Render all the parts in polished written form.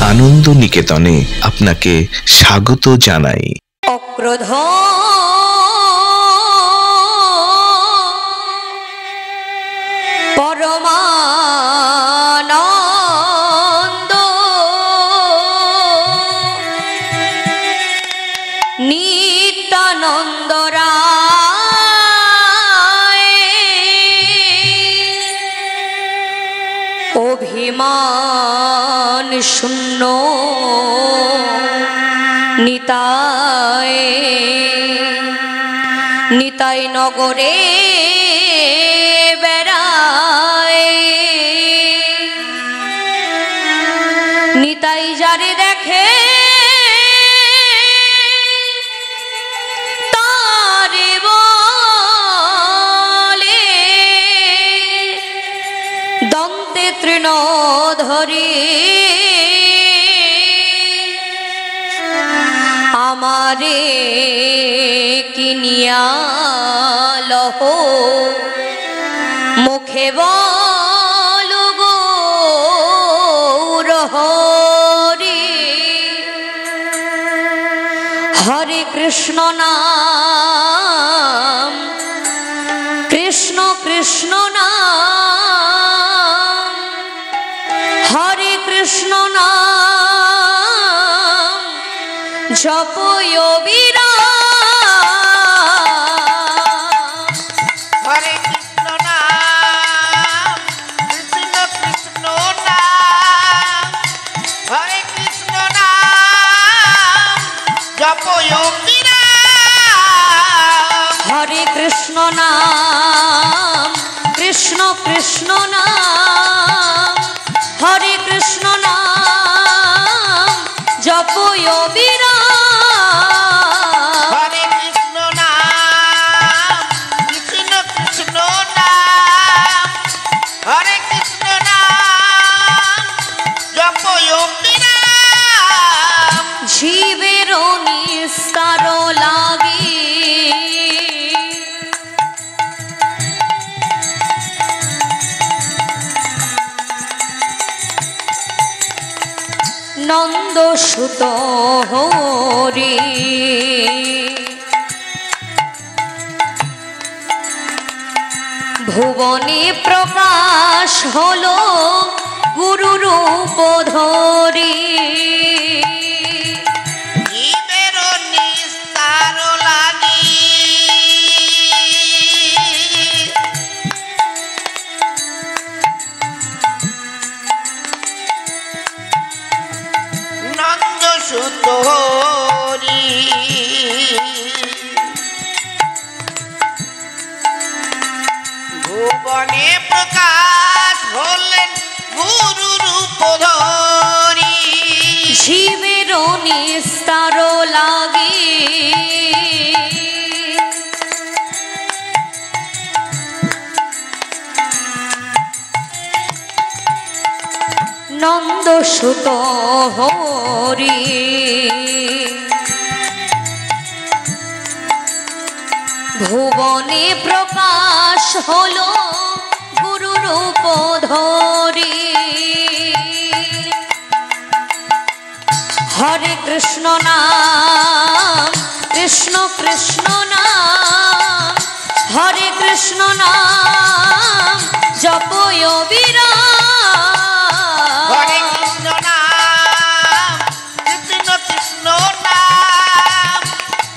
আনন্দ নিকেতনে আপনাকে স্বাগত জানাই। অক্রোধ পরমানন্দ নিত্যানন্দ রায় অভিমান শূন্য নিতাই নিতাই নগরে বেড়ায় নিতাই যারে দেখে তারে বলে দন্তে তৃণ ধরি আমারে কিনিয়া লহ মুখে বল গৌর হরি হরে কৃষ্ণ নাম কৃষ্ণ কৃষ্ণ নাম হরে কৃষ্ণ নাম জপয় হরে কৃষ্ণ নাম কৃষ্ণ কৃষ্ণ নাম হরে কৃষ্ণ নাম জপয় হরে কৃষ্ণ নাম কৃষ্ণ কৃষ্ণ নাম হরে কৃষ্ণ নাম জপয় হরে কৃষ্ণ নাম কৃষ্ণ কৃষ্ণ নাম হরে কৃষ্ণ নাম জপয় জীবের নিস্তার লাগি নন্দ সুত হরি ভুবনে প্রকাশ হলো গুরু রূপ ধরি জীবের নিস্তার লাগি নন্দ সুত হরি ভুবনে প্রকাশ হলেন গুরু রূপ ধরি জীবের নিস্তার লাগি নন্দ সুত হরি ভুবনে প্রকাশ হলো গুরু রূপ ধরি হরে কৃষ্ণ নাম কৃষ্ণ কৃষ্ণ নাম হরে কৃষ্ণ নাম জপয় হরে কৃষ্ণ নাম কৃষ্ণ কৃষ্ণ নাম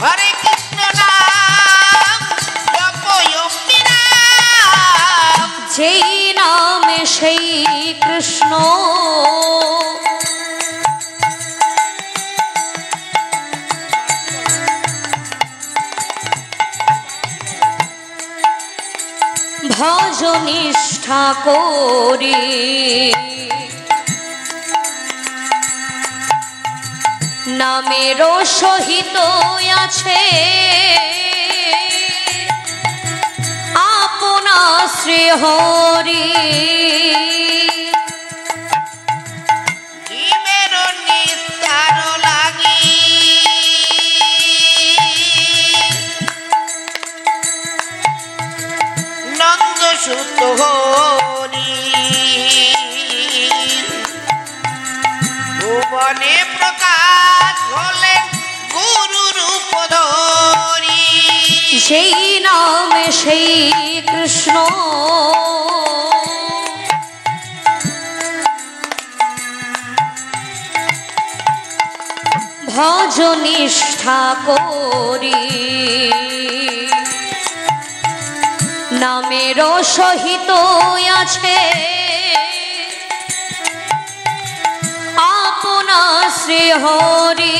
হরে কৃষ্ণ নাম জপয় যেই নামে সেই কৃষ্ণ ভজ নিষ্ঠা করে নামেরও সহিত আছে আপনা শ্রী হরি জীবের নিস্তার লাগি নন্দ সুত হরি ভুবনে প্রকাশ হলেন গুরু রূপ ধরি সেই নামে সেই কৃষ্ণ ভজ নিষ্ঠা করি নামের সহিত আছে আপনা শ্রী হরি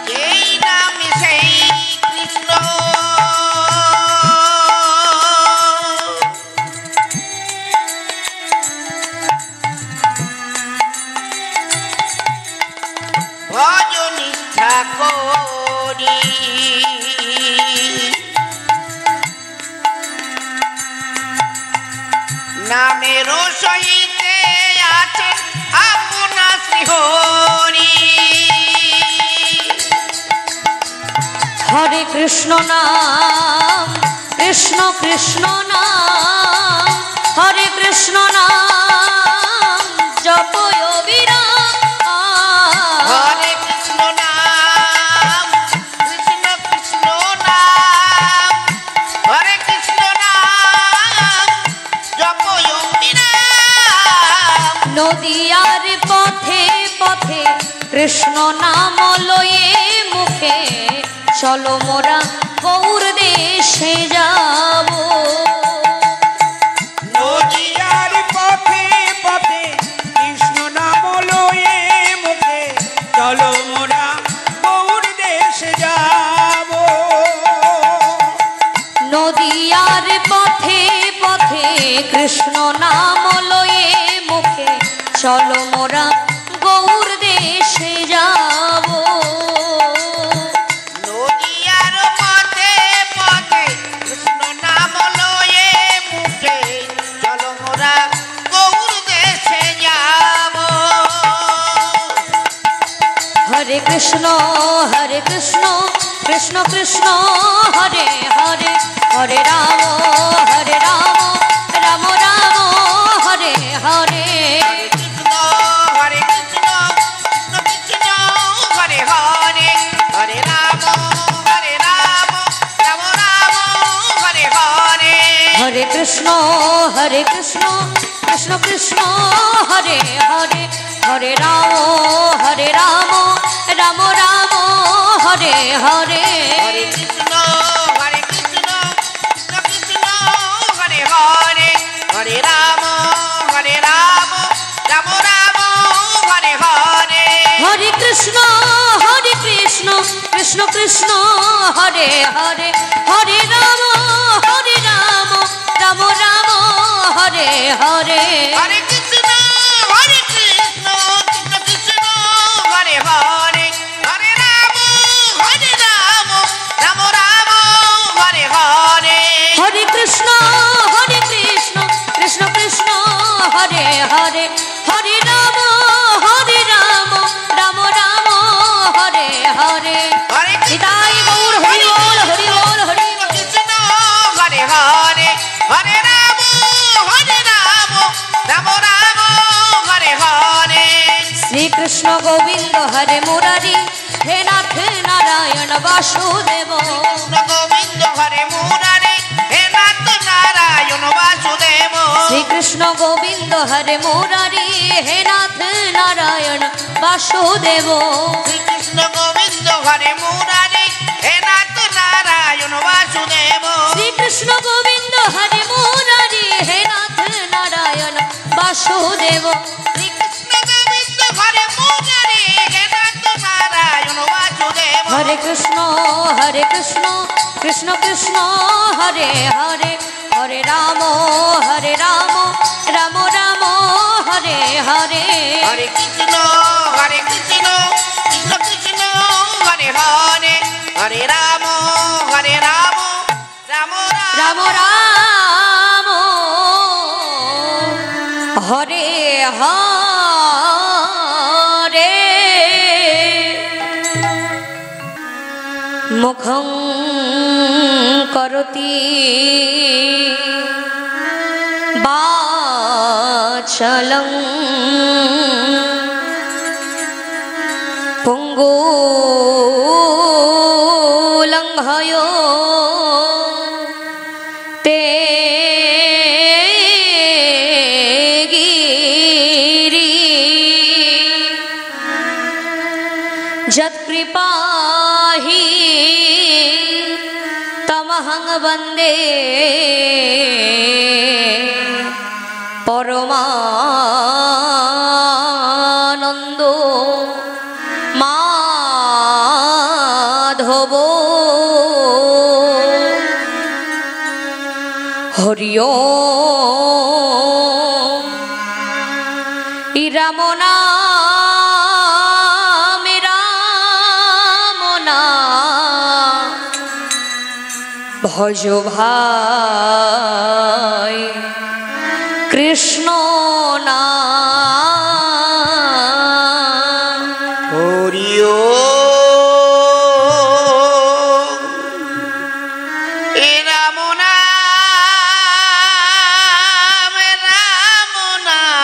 যেই নামে সেই কৃষ্ণ ভজ নিষ্ঠা করি নামের সহিতে আছেন আপনা শ্রী হরি হরে কৃষ্ণ নাম কৃষ্ণ কৃষ্ণ নাম হরে কৃষ্ণ নাম জপয় বিরাম হরে কৃষ্ণ নাম কৃষ্ণ কৃষ্ণ নাম হরে কৃষ্ণ নাম জপয় বিরাম নদিয়ার পথে পথে কৃষ্ণ নাম লয়ে মুখে চলো মোরা গৌর দেশে যাব নদিয়ার পথে পথে কৃষ্ণ নাম লয়ে মুখে চলো মোরা গৌর দেশে যাব নদিয়ার পথে পথে কৃষ্ণ নাম লয়ে মুখে চলো মোরা গৌর দেশে যাব নদিয়ার পথে পথে কৃষ্ণ নাম লয়ে মুখে চলো মোরা গৌর দেশে যাব হরে কৃষ্ণ কৃষ্ণ কৃষ্ণ হরে হরে হরে রাম রাম রাম হরে হরে কৃষ্ণ হরে কৃষ্ণ কৃষ্ণ কৃষ্ণ হরে হরে হরে রাম রাম রাম হরে হরে হরে কৃষ্ণ কৃষ্ণ কৃষ্ণ হরে হরে হরে রাম রাম রাম হরে হরে হরে কৃষ্ণ কৃষ্ণ কৃষ্ণ হরে হরে হরে রাম রাম রাম হরে হরে হরে কৃষ্ণ কৃষ্ণ কৃষ্ণ হরে হরে হরে রাম রাম রাম হরে হরে হরে কৃষ্ণ কৃষ্ণ কৃষ্ণ হরে হরে হরে রাম রাম রাম হরে হরে হরে কৃষ্ণ কৃষ্ণ কৃষ্ণ হরে হরে হরে রাম রাম রাম হরে হরে হরে নিতাই গৌর হরি বল হরি বল হরি বল। কৃষ্ণ হরে হরে হরে রাম রাম রাম হরে হরে শ্রীকৃষ্ণ গোবিন্দ হরে মুরারি হে নাথ নারায়ণ বাসুদেব কৃষ্ণ গোবিন্দ হরে মুরারে হে নাথ নারায়ণ বাসুদেব শ্রীকৃষ্ণ গোবিন্দ হরে মুরারি হে নাথ নারায়ণ বাসুদেব শ্রীকৃষ্ণ গোবিন্দ হরে মুরারে হে নাথ নারায়ণ বাসুদেব শ্রীকৃষ্ণ গোবিন্দ হরে মুরারি হে নাথ নারায়ণ বাসুদেব শ্রীকৃষ্ণ গোবিন্দ হরে মুরারে হে নাথ নারায়ণ বাসুদেব হরে কৃষ্ণ কৃষ্ণ কৃষ্ণ হরে হরে হরে রাম রাম রাম হরে হরে হরে কৃষ্ণ কৃষ্ণ কৃষ্ণ হরে হরে হরে রাম রাম রাম রাম হরে হরে মুখং করতি বাচলং পঙ্গুলঙ্ঘয় তে গিরি যৎকৃপাহি তমহং বন্দে পরমানন্দ মাধব হরি ওম রাম নাম রাম নাম ভজ ভাই কৃষ্ণ নাম হরি রাম নাম রাম নাম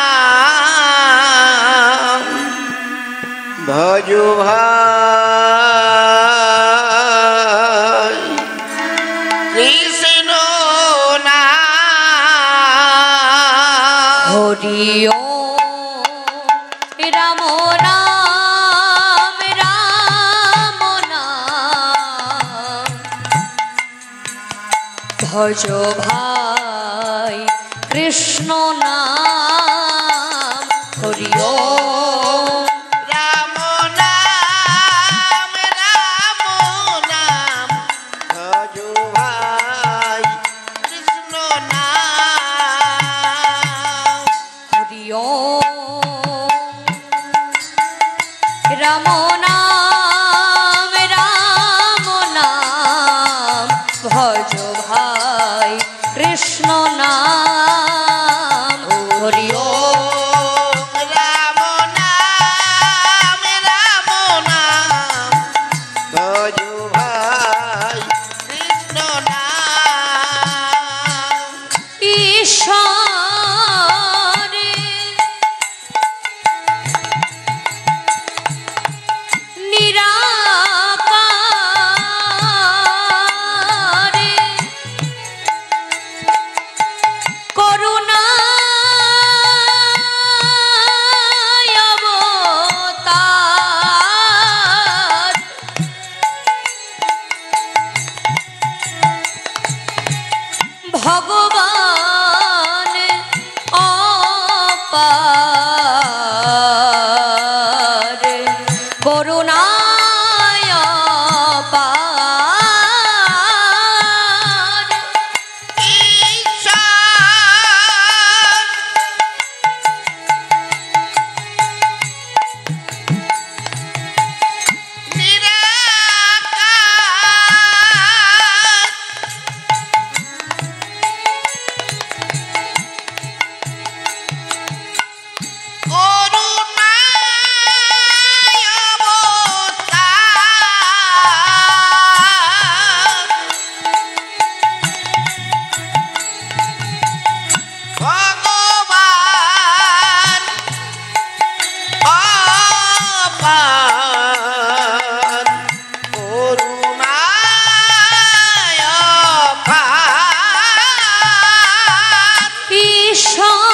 ভজ ভাই কৃষ্ণ নাম হরি ওম রাম নাম রাম নাম ভজ ভাই কৃষ্ণ নাম হরি ওম রাম নাম রাম নাম ভজ ভাই কৃষ্ণ নাম হরি ওম রাম নাম রাম নাম ভজ ভাই কৃষ্ণ নাম হরি ওম রাম নাম রাম নাম ভজ ভাই কৃষ্ণ নাম ঈশ্বরে নিরাকারে করুণায় অবতার ভগবান অপার করুণায় অপার ঈশ্বর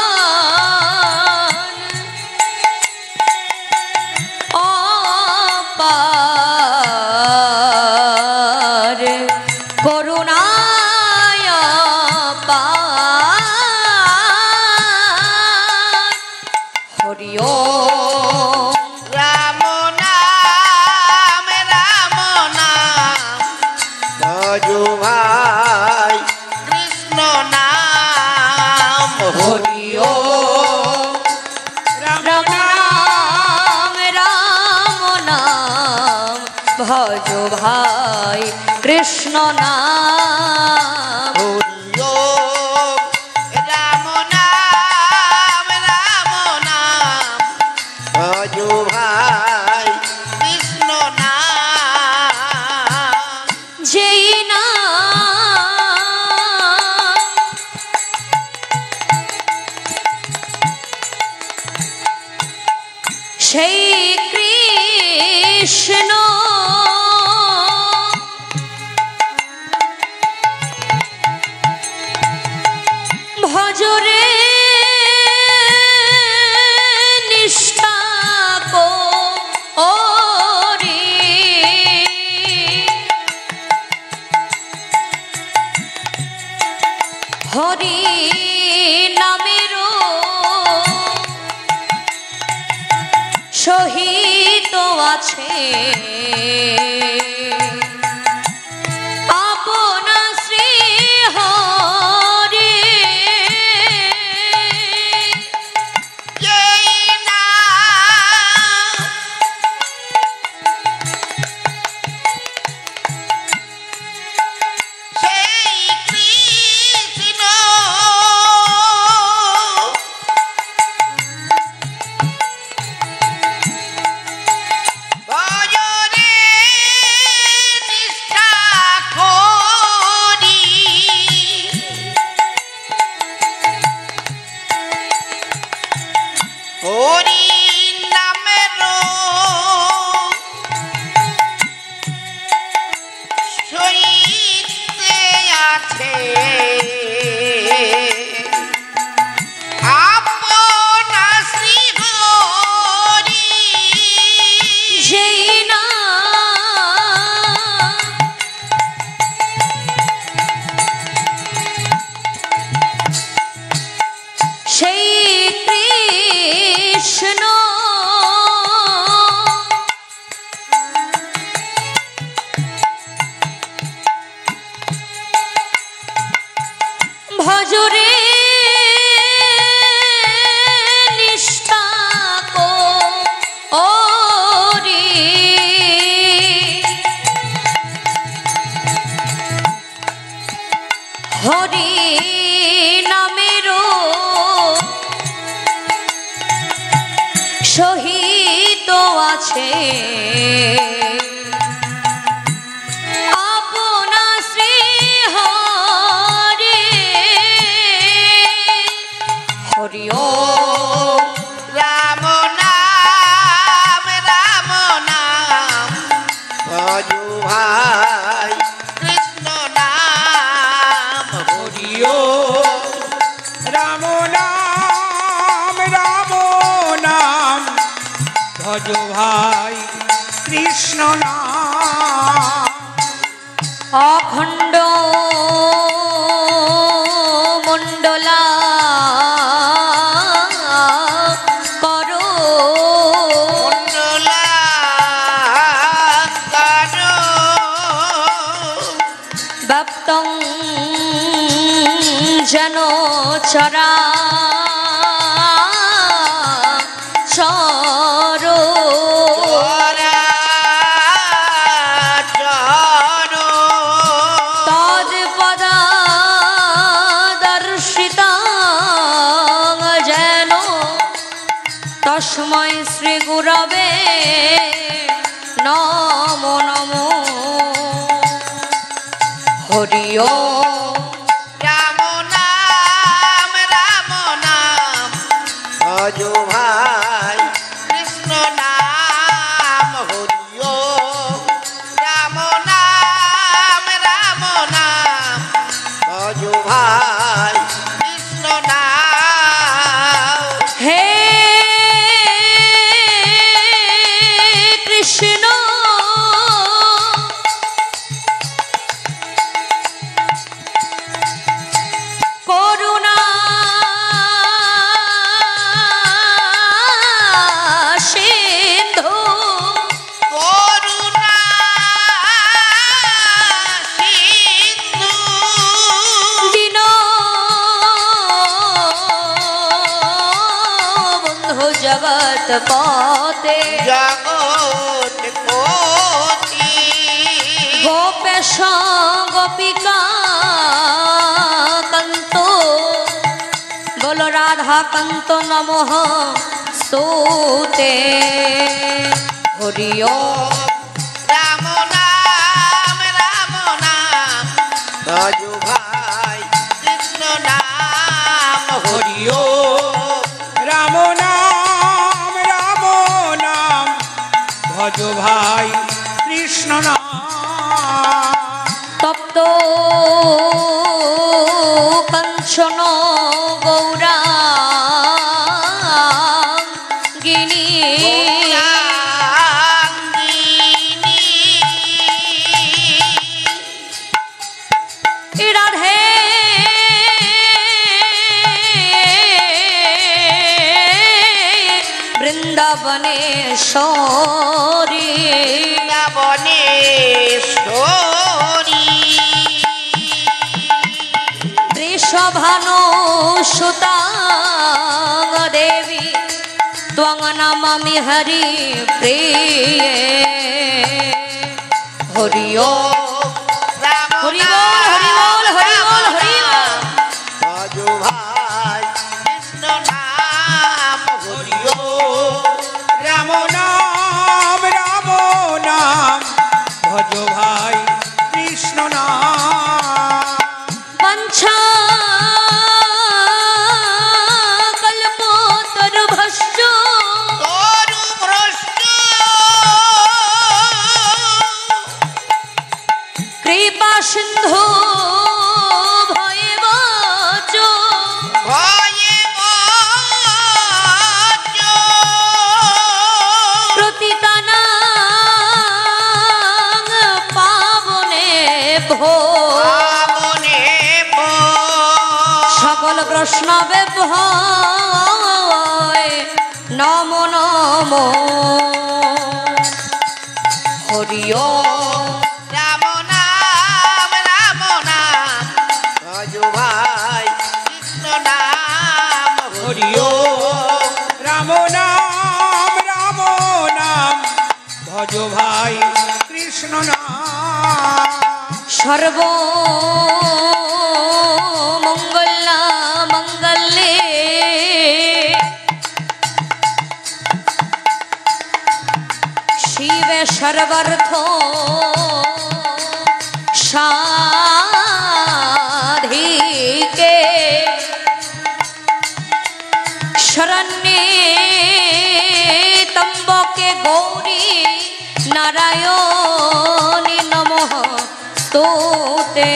ভগবান অপার করুণায় অপার হরি ওম রাম নাম রাম নাম ভজ ভাই কৃষ্ণ নাম হরি ওম রাম নাম রাম ভজ ভাই কৃষ্ণ নাম। হরি ওম রাম নাম রাম নাম ভজ ভাই কৃষ্ণ নাম। যেই নাম সেই কৃষ্ণ ভজরে নিষ্ঠা করি হরি নামেরও সহিত আছে আপনা শ্রী হরি। যেই নাম সেই কৃষ্ণ ভজরে নিষ্ঠা করি হরি নামেরও সহিতে আছে আপনা শ্রী হরি। যেই নাম সেই কৃষ্ণ ভজরে নিষ্ঠা করি হরি নামেরও সহিত আছে আপনা শ্রী হরি। হরি ওম রাম নাম রাম নাম ভজ ভাই কৃষ্ণ নাম। হরি ওম রাম নাম রাম নাম ভজ ভাই কৃষ্ণ নাম। অখণ্ড মণ্ডলা করো মণ্ডলা কারো ব্যাপ্তং যেন চরা চরো চরাচর তৎপদাদর্শিতা যেন তস্मै শ্রী গুরবে নমো নমো। হরি ওম রাম নাম ভজ ভাই কৃষ্ণ নাম। হরি ওম রাম নাম ভজ ভাই কৃষ্ণ নাম। হে কৃষ্ণ করুণা সিন্ধু করুণা সিন্ধু দীন বন্ধু জগৎ পতে জগৎ কোটি গোপেশ গোপিকা কান্ত বল রাধা কান্ত নমঃ স্তুতে হরি ওম রাম নাম ভজো ভাই কৃষ্ণ নাম হরি ওম রাম নাম ভজো ভাই কৃষ্ণ নাম তপ্ত কাঞ্চন গৌরাঙ্গিনী রাধে বৃন্দাবনেশ্বরী বৃষভানুসুতাং দেবী ত্বং নমামি হরি প্রিয়ে হরি ওম হরি বল হরি বল হরি বল হরি বল ভজো ভাই কৃষ্ণ নাম হরি ওম রাম নাম ভজো ভাই কৃষ্ণ নাম বাঞ্ছা কল্পতরুভশ্চ তরু ভ্রষ্ট কৃপা সিন্ধু ভয়েবচ ভয়ে বচ প্রতিতানাং পাবনে ভো পাবনে সকল বৈষ্ণবে ভয় নমো নমো হরি ওম রাম নাম ভজো ভাই কৃষ্ণ নাম হরি ওম রাম নাম ভজো ভাই কৃষ্ণ নাম সর্ব মঙ্গল মঙ্গলে শিবে সর্বার্থ সাধিকে শরণ্যে তম্বকে গৌরী নারায়ণী নমঃ স্তুতে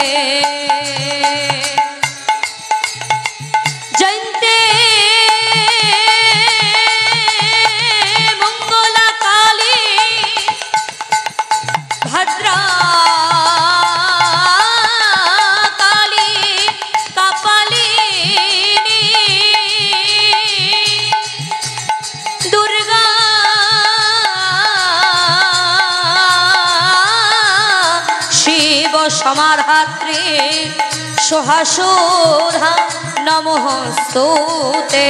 জয়ন্তে মঙ্গলা কালী ভদ্রা কালী কপালিনী দুর্গা শিব সমাধাত্রী সহাসুধা নমঃ স্তুতে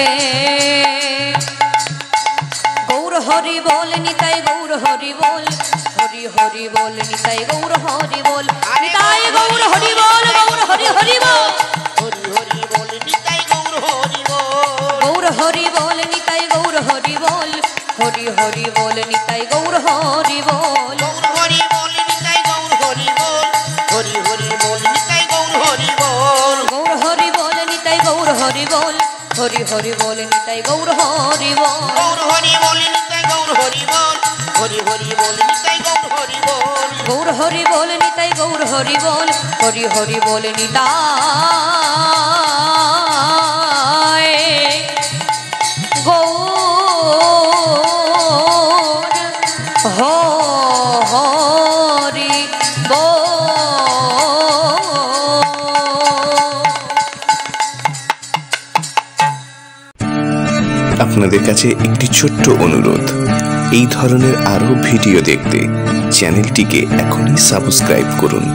গৌর হরি বল নিতাই গৌর হরি বল হরি হরি বল নিতাই গৌর হরি বল নিতাই গৌর হরি বল গৌর হরি হরি বল হরি হরি বল নিতাই গৌর হরি বল গৌর হরি বল নিতাই গৌর হরি বল হরি হরি বল নিতাই গৌর হরি বল গৌর হরি বল নিতাই গৌর হরি বল হরি হরি বল নিতাই গৌর হরি বল গৌর হরি বল নিতাই গৌর হরি বল হরি হরি বল নিতাই গৌর হরি বল গৌর হরি বল নিতাই গৌর হরি বল হরি হরি বল নিতাই গৌর হরি বল গৌর হরি বল নিতাই গৌর হরি বল হরি হরি বল নিতাই গৌর হরি বল। আপনাদের কাছে একটি ছোট্ট অনুরোধ, এই ধরনের আরো ভিডিও দেখতে চ্যানেলটিকে এখনই সাবস্ক্রাইব করুন।